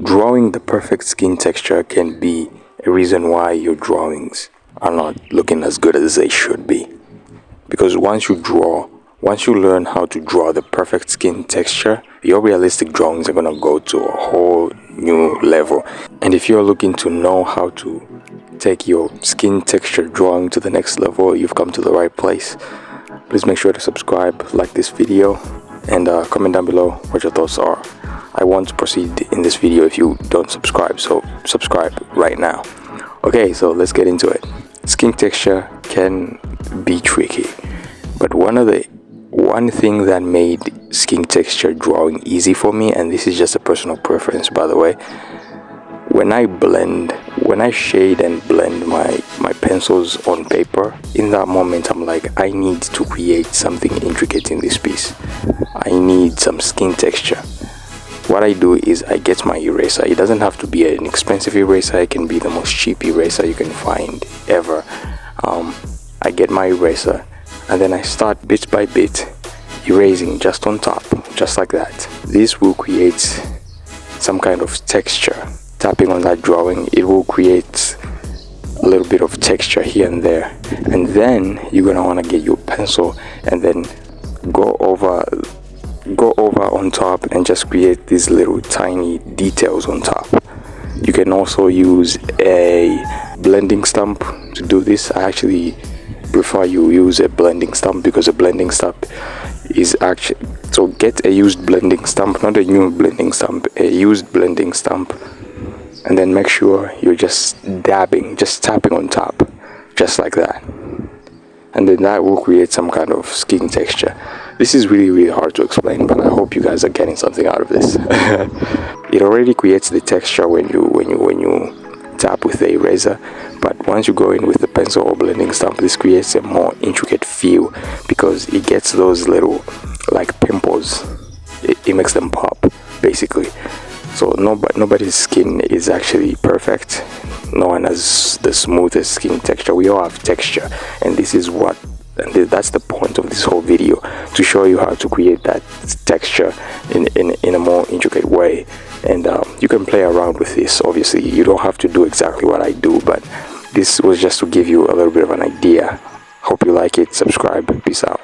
Drawing the perfect skin texture can be a reason why your drawings are not looking as good as they should be. Because once you learn how to draw the perfect skin texture, your realistic drawings are going to go to a whole new level. And if you're looking to know how to take your skin texture drawing to the next level, you've come to the right place. Please make sure to subscribe, like this video, and comment down below what your thoughts are. I want to proceed in this video if you don't subscribe, so subscribe right now. Okay, so let's get into it. Skin texture can be tricky, but one thing that made skin texture drawing easy for me, and this is just a personal preference by the way, when I shade and blend my pencils on paper, in that moment I'm like, I need to create something intricate in this piece. I need some skin texture. What I do is I get my eraser. It doesn't have to be an expensive eraser. It can be the most cheap eraser you can find ever. I get my eraser and then I start bit by bit erasing just on top, just like that. This will create some kind of texture. Tapping on that drawing, it will create a little bit of texture here and there. And then you're gonna wanna get your pencil and then go over on top and just create these little tiny details on top. You can also use a blending stump to do this. I actually prefer you use a blending stump because a blending stump is actually, so get a used blending stump, not a new blending stump, a used blending stump, and then make sure you're just tapping on top, just like that. And then that will create some kind of skin texture. This is really hard to explain, but I hope you guys are getting something out of this. It already creates the texture when you tap with the eraser, but once you go in with the pencil or blending stump, this creates a more intricate feel because it gets those little like pimples. It makes them pop basically. So nobody's skin is actually perfect. No one has the smoothest skin texture. We all have texture, and that's the point of this whole video, to show you how to create that texture in a more intricate way. And you can play around with this. Obviously you don't have to do exactly what I do, but this was just to give you a little bit of an idea. Hope you like it. Subscribe. Peace out.